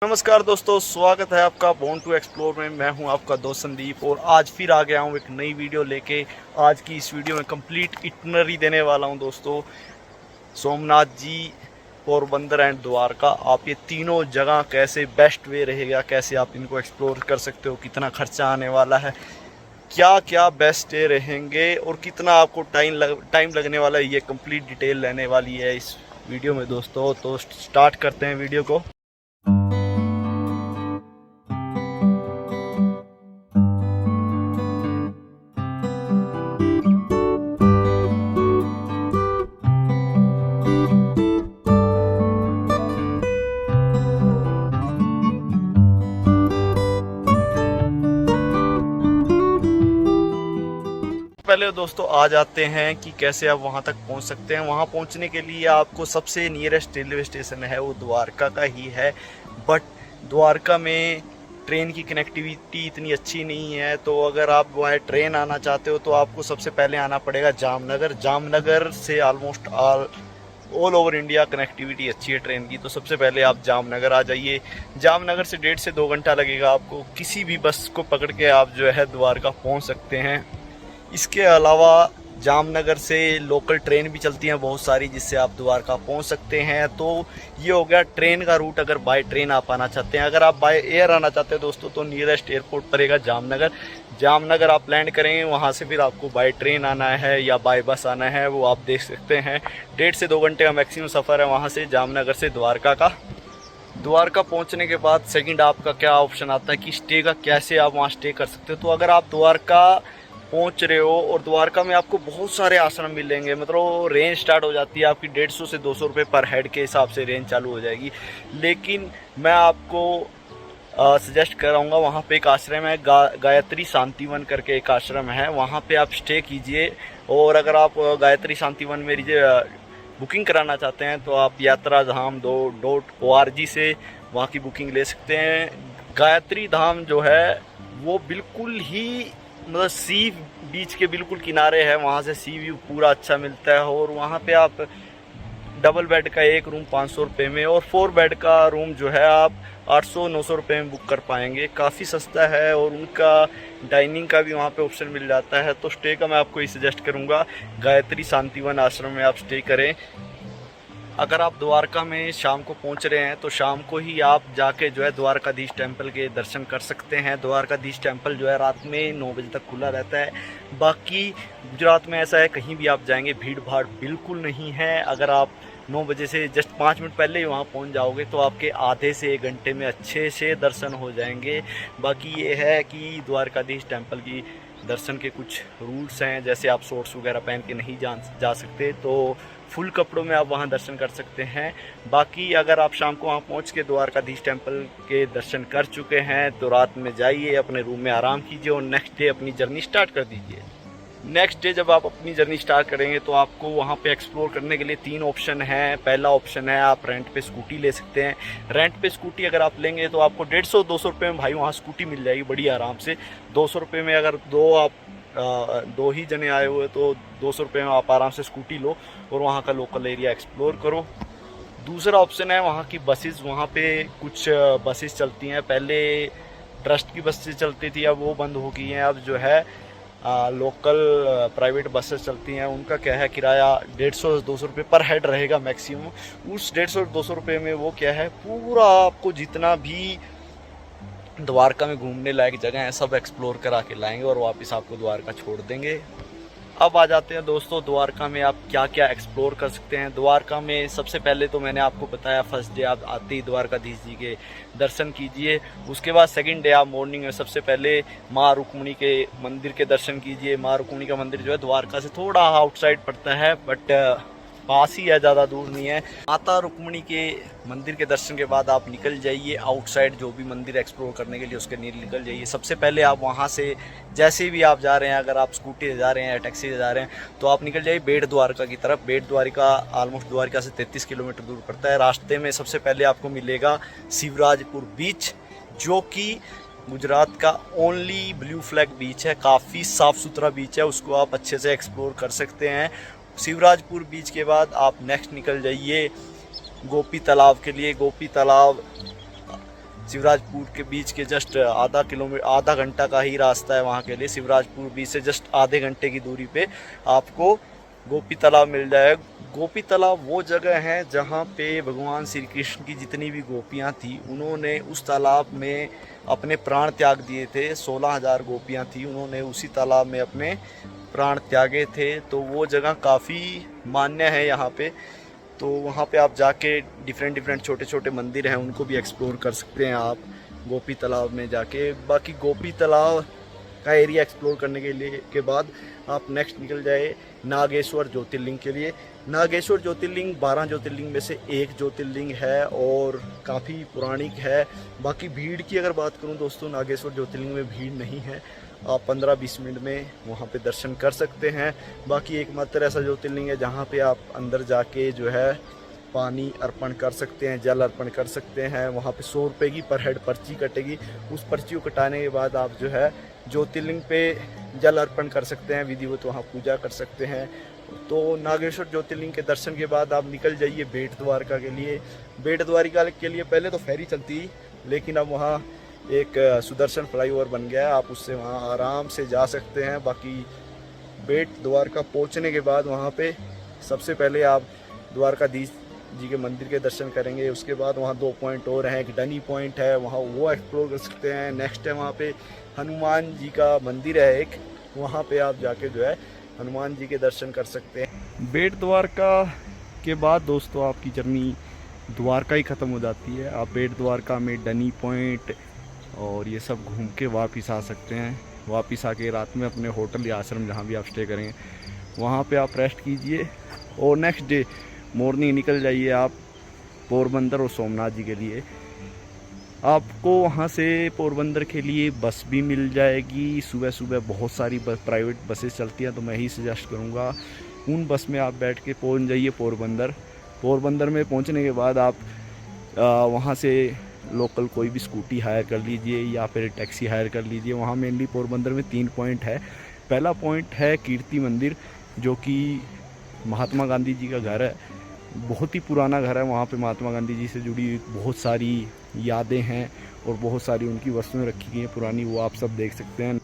नमस्कार दोस्तों, स्वागत है आपका बोर्न टू एक्सप्लोर में। मैं हूं आपका दोस्त संदीप और आज फिर आ गया हूं एक नई वीडियो लेके। आज की इस वीडियो में कंप्लीट इटनरी देने वाला हूं दोस्तों। सोमनाथ जी, पोरबंदर एंड द्वारका, आप ये तीनों जगह कैसे बेस्ट वे रहेगा, कैसे आप इनको एक्सप्लोर कर सकते हो, कितना खर्चा आने वाला है, क्या क्या बेस्ट डे रहेंगे और कितना आपको टाइम लगने वाला है, ये कंप्लीट डिटेल लेने वाली है इस वीडियो में दोस्तों। तो स्टार्ट करते हैं वीडियो को। पहले दोस्तों आ जाते हैं कि कैसे आप वहां तक पहुंच सकते हैं। वहां पहुंचने के लिए आपको सबसे नियरेस्ट रेलवे स्टेशन है वो द्वारका का ही है, बट द्वारका में ट्रेन की कनेक्टिविटी इतनी अच्छी नहीं है। तो अगर आप वहाँ ट्रेन आना चाहते हो तो आपको सबसे पहले आना पड़ेगा जामनगर। जामनगर से almost all over India connectivity अच्छी है ट्रेन की। तो सबसे पहले आप जामनगर आ जाइए। जामनगर से 1.5 से 2 घंटा लगेगा आपको। किसी भी बस को पकड़ के आप जो है द्वारका पहुंच सकते हैं। इसके अलावा जामनगर से लोकल ट्रेन भी चलती हैं बहुत सारी, जिससे आप द्वारका पहुंच सकते हैं। तो ये हो गया ट्रेन का रूट, अगर बाय ट्रेन आप आना चाहते हैं। अगर आप बाय एयर आना चाहते हैं दोस्तों तो नियरेस्ट एयरपोर्ट पड़ेगा जामनगर। जामनगर आप लैंड करेंगे, वहां से फिर आपको बाय ट्रेन आना है या बाय बस आना है, वो आप देख सकते हैं। 1.5 से 2 घंटे का मैक्सिमम सफ़र है वहाँ से जामनगर से द्वारका का। द्वारका पहुंचने के बाद सेकंड आपका क्या ऑप्शन आता है कि स्टे का, कैसे आप वहाँ स्टे कर सकते हो। तो अगर आप द्वारका पहुंच रहे हो और द्वारका में आपको बहुत सारे आश्रम मिलेंगे, मतलब रेंज स्टार्ट हो जाती है आपकी 150 से 200 रुपये पर हेड के हिसाब से रेंज चालू हो जाएगी। लेकिन मैं आपको सजेस्ट कराऊंगा, वहाँ पे एक आश्रम है गायत्री शांतिवन करके एक आश्रम है, वहाँ पे आप स्टे कीजिए। और अगर आप गायत्री शांतिवन में बुकिंग कराना चाहते हैं तो आप yatraधाम.org से वहाँ की बुकिंग ले सकते हैं। गायत्री धाम जो है वो बिल्कुल ही मतलब सी बीच के बिल्कुल किनारे है, वहाँ से सी व्यू पूरा अच्छा मिलता है। और वहाँ पे आप डबल बेड का एक रूम 500 रुपये में और 4 बेड का रूम जो है आप 800-900 रुपये में बुक कर पाएंगे। काफ़ी सस्ता है और उनका डाइनिंग का भी वहाँ पे ऑप्शन मिल जाता है। तो स्टे का मैं आपको ये सजेस्ट करूँगा, गायत्री शांतिवन आश्रम में आप स्टे करें। अगर आप द्वारका में शाम को पहुंच रहे हैं तो शाम को ही आप जाके जो है द्वारकाधीश टेंपल के दर्शन कर सकते हैं। द्वारकाधीश टेंपल जो है रात में 9 बजे तक खुला रहता है। बाकी गुजरात में ऐसा है, कहीं भी आप जाएंगे भीड़ भाड़ बिल्कुल नहीं है। अगर आप 9 बजे से जस्ट 5 मिनट पहले ही वहाँ पहुँच जाओगे तो आपके आधे से 1 घंटे में अच्छे से दर्शन हो जाएंगे। बाकी ये है कि द्वारकाधीश टेंपल की दर्शन के कुछ रूल्स हैं, जैसे आप शॉर्ट्स वगैरह पहन के नहीं जा सकते, तो फुल कपड़ों में आप वहां दर्शन कर सकते हैं। बाकी अगर आप शाम को वहां पहुंच के द्वारकाधीश टेंपल के दर्शन कर चुके हैं तो रात में जाइए, अपने रूम में आराम कीजिए और नेक्स्ट डे अपनी जर्नी स्टार्ट कर दीजिए। नेक्स्ट डे जब आप अपनी जर्नी स्टार्ट करेंगे तो आपको वहाँ पे एक्सप्लोर करने के लिए 3 ऑप्शन हैं। पहला ऑप्शन है आप रेंट पे स्कूटी ले सकते हैं। रेंट पे स्कूटी अगर आप लेंगे तो आपको 150-200 रुपये में भाई वहाँ स्कूटी मिल जाएगी बड़ी आराम से। 200 रुपये में अगर दो ही जने आए हुए तो 200 रुपये में आप आराम से स्कूटी लो और वहाँ का लोकल एरिया एक्सप्लोर करो। दूसरा ऑप्शन है वहाँ की बसेस। वहाँ पे कुछ बसेस चलती हैं, पहले ट्रस्ट की बसेस चलती थी, अब वो बंद हो गई हैं। अब जो है लोकल प्राइवेट बसेस चलती हैं, उनका क्या है किराया 150-200 रुपये पर हेड रहेगा मैक्सिमम। उस 150-200 रुपये में वो क्या है पूरा आपको जितना भी द्वारका में घूमने लायक जगह है सब एक्सप्लोर करा के लाएंगे और वापस आपको द्वारका छोड़ देंगे। अब आ जाते हैं दोस्तों द्वारका में आप क्या क्या एक्सप्लोर कर सकते हैं। द्वारका में सबसे पहले तो मैंने आपको बताया, फर्स्ट डे आप आते ही द्वारकाधीश जी के दर्शन कीजिए। उसके बाद सेकंड डे आप मॉर्निंग में सबसे पहले माँ रुक्मिणी के मंदिर के दर्शन कीजिए। माँ रुक्मिणी का मंदिर जो है द्वारका से थोड़ा आउटसाइड पड़ता है, बट पास ही है, ज़्यादा दूर नहीं है। माता रुक्मिणी के मंदिर के दर्शन के बाद आप निकल जाइए आउटसाइड, जो भी मंदिर एक्सप्लोर करने के लिए उसके निकल जाइए। सबसे पहले आप वहाँ से जैसे भी आप जा रहे हैं, अगर आप स्कूटी से जा रहे हैं या टैक्सी से जा रहे हैं तो आप निकल जाइए बेट द्वारका की तरफ। बेट द्वारका ऑलमोस्ट द्वारका से 33 किलोमीटर दूर पड़ता है। रास्ते में सबसे पहले आपको मिलेगा शिवराजपुर बीच, जो कि गुजरात का ओनली ब्लू फ्लैग बीच है। काफ़ी साफ़ सुथरा बीच है, उसको आप अच्छे से एक्सप्लोर कर सकते हैं। शिवराजपुर बीच के बाद आप नेक्स्ट निकल जाइए गोपी तालाब के लिए। गोपी तालाब शिवराजपुर के बीच के जस्ट आधा घंटा का ही रास्ता है वहाँ के लिए। शिवराजपुर बीच से जस्ट आधे घंटे की दूरी पे आपको गोपी तालाब मिल जाएगा। गोपी तालाब वो जगह है जहाँ पे भगवान श्री कृष्ण की जितनी भी गोपियाँ थी उन्होंने उस तालाब में अपने प्राण त्याग दिए थे। 16,000 गोपियाँ थी, उन्होंने उसी तालाब में अपने प्राण त्यागे थे। तो वो जगह काफ़ी मान्य है यहाँ पे। तो वहाँ पे आप जाके डिफरेंट छोटे छोटे मंदिर हैं उनको भी एक्सप्लोर कर सकते हैं आप गोपी तालाब में जाके। बाकी गोपी तालाब का एरिया एक्सप्लोर करने के बाद आप नेक्स्ट निकल जाए नागेश्वर ज्योतिर्लिंग के लिए। नागेश्वर ज्योतिर्लिंग 12 ज्योतिर्लिंग में से एक ज्योतिर्लिंग है और काफ़ी पौराणिक है। बाकी भीड़ की अगर बात करूं दोस्तों, नागेश्वर ज्योतिर्लिंग में भीड़ नहीं है, आप 15-20 मिनट में वहां पे दर्शन कर सकते हैं। बाकी एकमात्र ऐसा ज्योतिर्लिंग है जहां पे आप अंदर जाके जो है पानी अर्पण कर सकते हैं, जल अर्पण कर सकते हैं। वहाँ पे 100 रुपये की पर हेड पर्ची कटेगी। उस पर्ची को कटाने के बाद आप जो है ज्योतिर्लिंग पे जल अर्पण कर सकते हैं, विधिवत वहाँ पूजा कर सकते हैं। तो नागेश्वर ज्योतिर्लिंग के दर्शन के बाद आप निकल जाइए बेट द्वारका के लिए। बेट द्वारका के लिए पहले तो फेरी चलती, लेकिन अब वहाँ एक सुदर्शन फ्लाईओवर बन गया है, आप उससे वहाँ आराम से जा सकते हैं। बाकी बेट द्वारका पहुँचने के बाद वहाँ पे सबसे पहले आप द्वारकाधीश जी के मंदिर के दर्शन करेंगे। उसके बाद वहाँ 2 पॉइंट और हैं, एक डनी पॉइंट है, वहाँ वो एक्सप्लोर कर सकते हैं। नेक्स्ट है वहाँ पे हनुमान जी का मंदिर है एक, वहाँ पे आप जाके जो है हनुमान जी के दर्शन कर सकते हैं। बेट द्वारका के बाद दोस्तों आपकी जर्नी द्वारका ही ख़त्म हो जाती है। आप बेट द्वारका में डनी पॉइंट और ये सब घूम के वापस आ सकते हैं। वापस आके रात में अपने होटल या आश्रम जहाँ भी आप स्टे करेंगे वहाँ पे आप रेस्ट कीजिए और नेक्स्ट डे मॉर्निंग निकल जाइए आप पोरबंदर और सोमनाथ जी के लिए। आपको वहाँ से पोरबंदर के लिए बस भी मिल जाएगी। सुबह सुबह बहुत सारी प्राइवेट बसेस चलती हैं, तो मैं ही सजेस्ट करूँगा उन बस में आप बैठ के पहुँच जाइए पोरबंदर। पोरबंदर में पहुँचने के बाद आप वहाँ से लोकल कोई भी स्कूटी हायर कर लीजिए या फिर टैक्सी हायर कर लीजिए। वहाँ मेनली पोरबंदर में 3 पॉइंट है। पहला पॉइंट है कीर्ति मंदिर, जो कि महात्मा गांधी जी का घर है, बहुत ही पुराना घर है। वहाँ पे महात्मा गांधी जी से जुड़ी बहुत सारी यादें हैं और बहुत सारी उनकी वस्तुएं रखी गई हैं पुरानी, वो आप सब देख सकते हैं।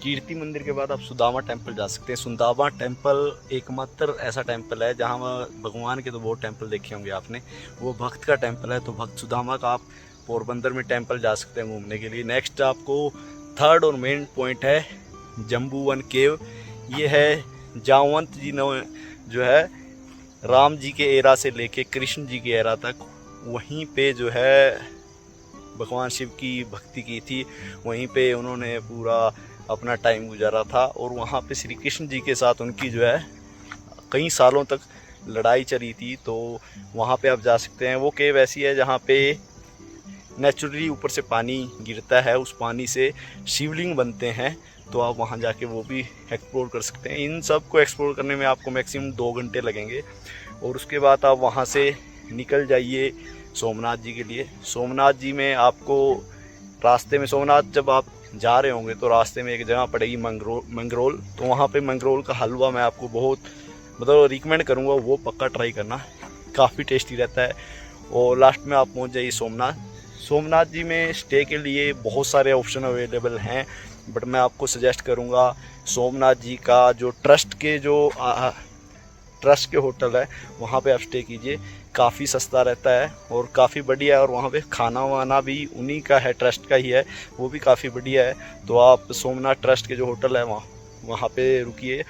कीर्ति मंदिर के बाद आप सुदामा टेम्पल जा सकते हैं। सुदामा टेम्पल एकमात्र ऐसा टेम्पल है जहाँ भगवान के तो बहुत टेम्पल देखे होंगे आपने, वो भक्त का टेम्पल है। तो भक्त सुदामा का आप पोरबंदर में टेम्पल जा सकते हैं घूमने के लिए। नेक्स्ट आपको थर्ड और मेन पॉइंट है जम्बूवन केव। ये है जामवंत जी ने जो है राम जी के एरा से लेके कृष्ण जी के एरा तक वहीं पे जो है भगवान शिव की भक्ति की थी, वहीं पे उन्होंने पूरा अपना टाइम गुजारा था। और वहाँ पे श्री कृष्ण जी के साथ उनकी जो है कई सालों तक लड़ाई चली थी। तो वहाँ पे आप जा सकते हैं। वो केव ऐसी है जहाँ पे नेचुरली ऊपर से पानी गिरता है, उस पानी से शिवलिंग बनते हैं। तो आप वहाँ जाके वो भी एक्सप्लोर कर सकते हैं। इन सब को एक्सप्लोर करने में आपको मैक्सिमम 2 घंटे लगेंगे। और उसके बाद आप वहाँ से निकल जाइए सोमनाथ जी के लिए। सोमनाथ जी में आपको रास्ते में, सोमनाथ जब आप जा रहे होंगे तो रास्ते में एक जगह पड़ेगी मंगरोल। तो वहाँ पे मंगरोल का हलवा मैं आपको बहुत रिकमेंड करूँगा, वो पक्का ट्राई करना, काफ़ी टेस्टी रहता है। और लास्ट में आप पहुँच जाइए सोमनाथ। सोमनाथ जी में स्टे के लिए बहुत सारे ऑप्शन अवेलेबल हैं, बट मैं आपको सजेस्ट करूँगा सोमनाथ जी का जो ट्रस्ट के होटल है वहाँ पे आप स्टे कीजिए। काफ़ी सस्ता रहता है और काफ़ी बढ़िया है। और वहाँ पे खाना वाना भी उन्हीं का है, ट्रस्ट का ही है, वो भी काफ़ी बढ़िया है। तो आप सोमनाथ ट्रस्ट के जो होटल है वहाँ पे रुकिए।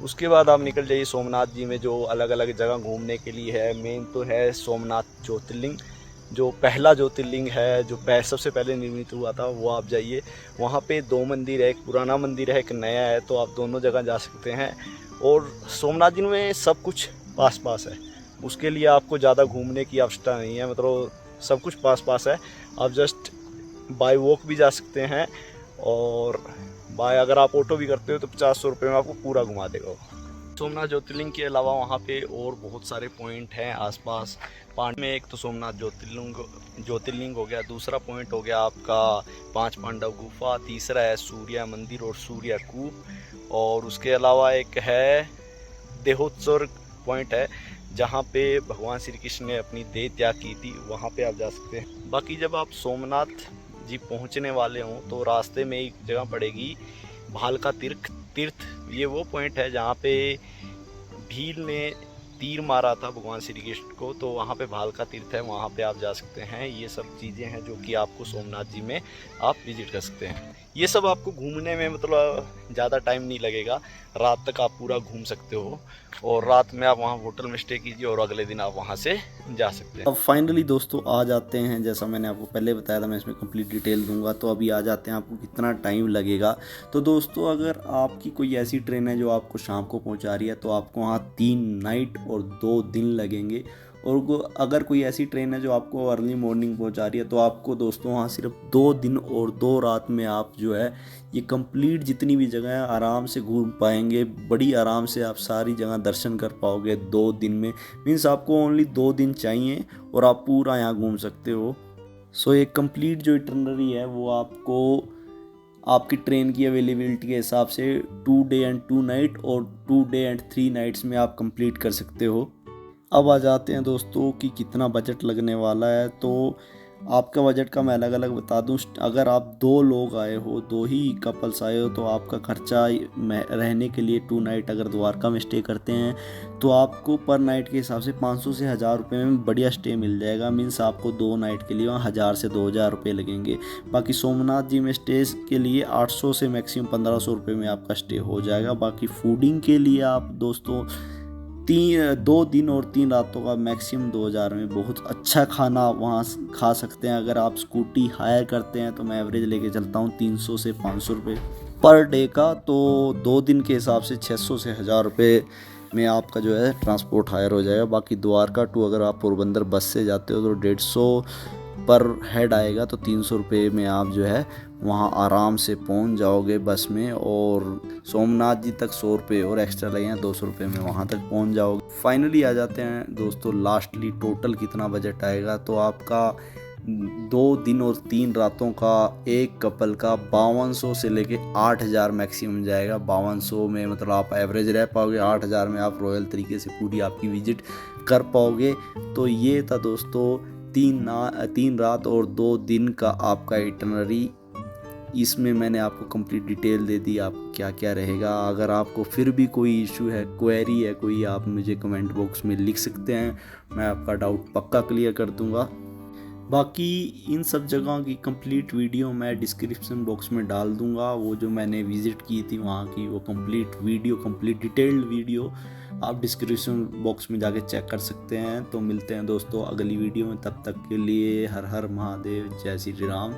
उसके बाद आप निकल जाइए सोमनाथ जी में जो अलग अलग जगह घूमने के लिए है। मेन तो है सोमनाथ ज्योतिर्लिंग, जो पहला ज्योतिर्लिंग है, जो सबसे पहले निर्मित हुआ था, वो आप जाइए। वहाँ पे 2 मंदिर है, एक पुराना मंदिर है, एक नया है, तो आप दोनों जगह जा सकते हैं। और सोमनाथ जी में सब कुछ पास पास है, उसके लिए आपको ज़्यादा घूमने की आवश्यकता नहीं है, मतलब सब कुछ पास पास है। आप जस्ट बाय वॉक भी जा सकते हैं और बाय अगर आप ऑटो भी करते हो तो 50-100 रुपये में आपको पूरा घुमा देगा। सोमनाथ ज्योतिर्लिंग के अलावा वहाँ पे और बहुत सारे पॉइंट हैं आसपास पांड में। एक तो सोमनाथ ज्योतिर्लिंग हो गया, दूसरा पॉइंट हो गया आपका 5 पांडव गुफा, तीसरा है सूर्य मंदिर और सूर्य कूप, और उसके अलावा एक है देहोत्सव पॉइंट है जहाँ पे भगवान श्री कृष्ण ने अपनी देह त्याग की थी, वहाँ पे आप जा सकते हैं। बाकी जब आप सोमनाथ जी पहुंचने वाले हों तो रास्ते में एक जगह पड़ेगी भालका तीर्थ। ये वो पॉइंट है जहाँ पे भील ने तीर मारा था भगवान श्री कृष्ण को, तो वहाँ पे भालका तीर्थ है, वहाँ पे आप जा सकते हैं। ये सब चीज़ें हैं जो कि आपको सोमनाथ जी में आप विजिट कर सकते हैं। ये सब आपको घूमने में मतलब ज़्यादा टाइम नहीं लगेगा, रात तक आप पूरा घूम सकते हो और रात में आप वहाँ होटल में स्टे कीजिए और अगले दिन आप वहाँ से जा सकते हैं। अब फाइनली दोस्तों आ जाते हैं, जैसा मैंने आपको पहले बताया था मैं इसमें कंप्लीट डिटेल दूंगा, तो अभी आ जाते हैं आपको कितना टाइम लगेगा। तो दोस्तों अगर आपकी कोई ऐसी ट्रेन है जो आपको शाम को पहुंचा रही है तो आपको वहाँ 3 नाइट और 2 दिन लगेंगे। और अगर कोई ऐसी ट्रेन है जो आपको अर्ली मॉर्निंग पहुंचा रही है तो आपको दोस्तों वहाँ सिर्फ 2 दिन और 2 रात में आप जो है ये कंप्लीट जितनी भी जगह है आराम से घूम पाएंगे। बड़ी आराम से आप सारी जगह दर्शन कर पाओगे 2 दिन में। मीन्स आपको ओनली 2 दिन चाहिए और आप पूरा यहाँ घूम सकते हो। सो एक कंप्लीट जो इटरनरी है वो आपको आपकी ट्रेन की अवेलेबिलिटी के हिसाब से 2 डे एंड 2 नाइट और 2 डे एंड 3 नाइट्स में आप कंप्लीट कर सकते हो। अब आ जाते हैं दोस्तों कि कितना बजट लगने वाला है। तो आपका बजट का मैं अलग अलग बता दूं। अगर आप 2 लोग आए हो, 2 ही कपल्स आए हो, तो आपका खर्चा रहने के लिए 2 नाइट अगर द्वारका में स्टे करते हैं तो आपको पर नाइट के हिसाब से 500 से 1000 रुपये में बढ़िया स्टे मिल जाएगा। मीन्स आपको 2 नाइट के लिए वहाँ 1000 से 2000 रुपये लगेंगे। बाकी सोमनाथ जी में स्टे के लिए 800 से मैक्सिमम 1500 रुपये में आपका स्टे हो जाएगा। बाकी फूडिंग के लिए आप दोस्तों 2 दिन और 3 रातों का मैक्सिमम 2000 में बहुत अच्छा खाना वहाँ खा सकते हैं। अगर आप स्कूटी हायर करते हैं तो मैं एवरेज लेके चलता हूँ 300 से 500 रुपये पर डे का। तो 2 दिन के हिसाब से 600 से 1000 रुपये में आपका जो है ट्रांसपोर्ट हायर हो जाएगा। बाकी द्वारका टू अगर आप पोरबंदर बस से जाते हो तो 150 पर हेड आएगा, तो 300 रुपये में आप जो है वहाँ आराम से पहुँच जाओगे बस में। और सोमनाथ जी तक 100 रुपये और एक्स्ट्रा लगेंगे, 200 रुपये में वहाँ तक पहुँच जाओगे। फाइनली आ जाते हैं दोस्तों लास्टली टोटल कितना बजट आएगा। तो आपका 2 दिन और 3 रातों का एक कपल का 5200 से लेके 8000 मैक्सिमम जाएगा। 5200 में मतलब आप एवरेज रह पाओगे, 8000 में आप रॉयल तरीके से पूरी आपकी विजिट कर पाओगे। तो ये था दोस्तों 3 रात और 2 दिन का आपका इटनरी। इसमें मैंने आपको कंप्लीट डिटेल दे दी आपको क्या क्या रहेगा। अगर आपको फिर भी कोई इशू है, क्वेरी है कोई, आप मुझे कमेंट बॉक्स में लिख सकते हैं, मैं आपका डाउट पक्का क्लियर कर दूंगा। बाकी इन सब जगहों की कंप्लीट वीडियो मैं डिस्क्रिप्शन बॉक्स में डाल दूंगा। वो जो मैंने विज़िट की थी वहाँ की वो complete video, complete detailed video आप डिस्क्रिप्शन बॉक्स में जाके चेक कर सकते हैं। तो मिलते हैं दोस्तों अगली वीडियो में, तब तक के लिए हर हर महादेव, जय श्री राम।